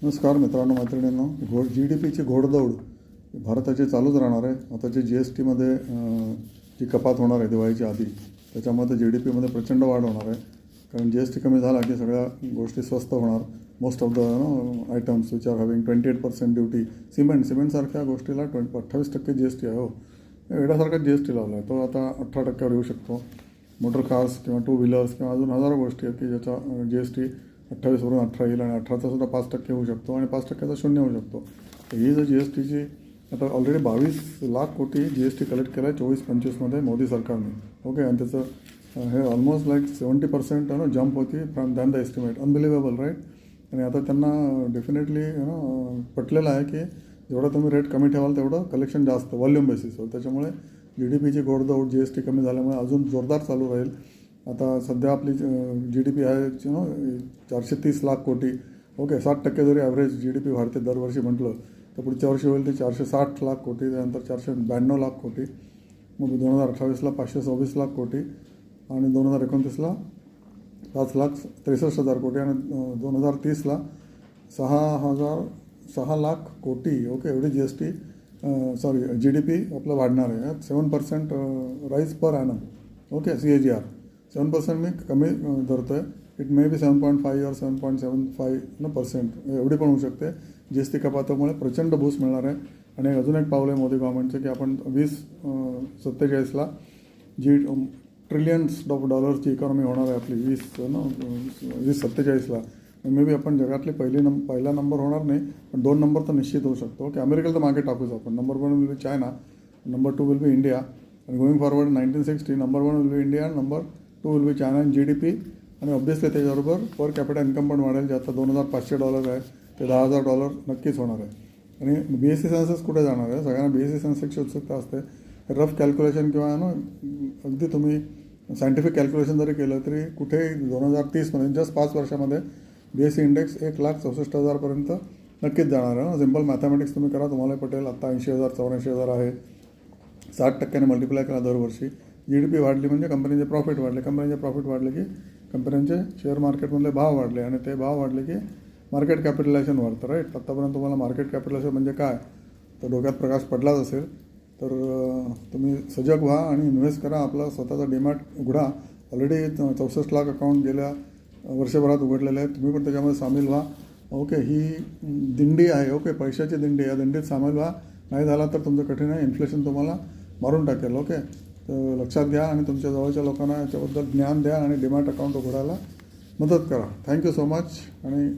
नमस्कार मित्रांनो मैत्रिणींनो, GDPची घोडदौड भारताची चालूच राहणार आहे. आता जे GSTमध्ये जी कपात होणार आहे दिवाळीच्या आधी, त्याच्यामध्ये GDPमध्ये प्रचंड वाढ होणार आहे. कारण GST कमी झाला की सगळ्या गोष्टी स्वस्त होणार. Most of the items which are having 28% duty. सिमेंटसारख्या गोष्टीला 28% GST आहे. हो, वेड्यासारखा GST लावला आहे. तो आता 18%वर येऊ शकतो. मोटर कार्स किंवा टू व्हीलर्स किंवा अजून हजारो गोष्टी आहेत की ज्याचा GST 28वरून 18 येईल आणि 18चा सुद्धा 5% होऊ शकतो आणि 5%चा 0 होऊ शकतो. तर ही जर GSTची आता ऑलरेडी 22 लाख कोटी GST कलेक्ट केला आहे 24-25मध्ये मोदी सरकारने. ओके, आणि त्याचं हे ऑलमोस्ट लाईक 70% जम्प होती from than the estimate. Unbelievable, right. आणि आता त्यांना डेफिनेटली पटलेलं आहे की जेवढा तुम्ही रेट कमी ठेवाल तेवढं कलेक्शन जास्त व्हॉल्यूम बेसिसवर. त्याच्यामुळे GDPची घोडदौड GST कमी झाल्यामुळे अजून जोरदार चालू राहील. आता सध्या आपली GDP आहे 430 लाख कोटी. ओके, 7% जरी ॲव्हरेज GDP वाढते दरवर्षी म्हटलं तर पुढच्या वर्षी होईल ते 460 लाख कोटी, त्यानंतर 492 लाख कोटी, मग 2028ला 526 लाख कोटी आणि 2029ला 5,63,000 कोटी आणि 2030ला 6 लाख कोटी. ओके, एवढी GDP आपलं वाढणार आहे. 7% rise per annum. Okay, CAGR 7% मी कमी धरतो आहे. इट मे बी 7.5 or 7.75% एवढी पण होऊ शकते. GST कपातामुळे प्रचंड बूस्ट मिळणार आहे. आणि अजून एक पाऊल आहे मोदी गव्हर्नमेंटचं की आपण 2047ला ट्रिलियन्स ऑफ डॉलर्सची इकॉनॉमी होणार आहे आपली 2047ला. मे बी आपण जगातले पहिला नंबर होणार नाही, पण 2 नंबर तर निश्चित होऊ शकतो. की अमेरिकेला तर मागे टाकूच आपण. Number 1 will be China, number 2 will be India. आणि going forward 1960 number 1 will be India, number 2 will be China in GDP. आणि ऑब्व्हियसली त्याच्याबरोबर पर कॅपिटल इन्कम पण वाढेल. जे आता $2,500 आहे ते $10,000 नक्कीच होणार आहे. आणि BSE सेन्सेक्स कुठे जाणार आहे? सगळ्यांना BSE सेन्सेक्सची उत्सुकता असते. रफ कॅल्क्युलेशन किंवा अगदी तुम्ही सायंटिफिक कॅल्क्युलेशन जरी केलं तरी कुठे 2030मध्ये जस्ट 5 वर्षामध्ये BSE इंडेक्स 1,64,000पर्यंत नक्कीच जाणार आहे. सिम्पल मॅथमॅटिक्स तुम्ही करा, तुम्हाला पटेल. आत्ता 80,000 84,000 आहे. 60%ने मल्टिप्लाय करा दरवर्षी. GDP वाढली म्हणजे कंपनीचे प्रॉफिट वाढले. कंपनीचे प्रॉफिट वाढले की कंपन्यांचे शेअर मार्केटमधले भाव वाढले आणि ते भाव वाढले की मार्केट कॅपिटलायझेशन वाढतं, राईट. आत्तापर्यंत तुम्हाला मार्केट कॅपिटलायझेशन म्हणजे काय तर डोक्यात प्रकाश पडलाच असेल. तर तुम्ही सजग व्हा आणि इन्व्हेस्ट करा. आपला स्वतःचा डीमॅट उघडा. ऑलरेडी 64 लाख अकाउंट गेल्या वर्षभरात उघडलेले आहेत. तुम्ही पण त्याच्यामध्ये सामील व्हा. ओके, ही दिंडी आहे. ओके, पैशाची दिंडी. या दिंडीत सामील व्हा. नाही झाला तर तुमचं कठीण आहे. इन्फ्लेशन तुम्हाला मारून टाकेल. ओके, तर लक्षात घ्या आणि तुमच्या जवळच्या लोकांना याच्याबद्दल ज्ञान द्या आणि डीमॅट अकाउंट उघडायला मदत करा. Thank you so much. आणि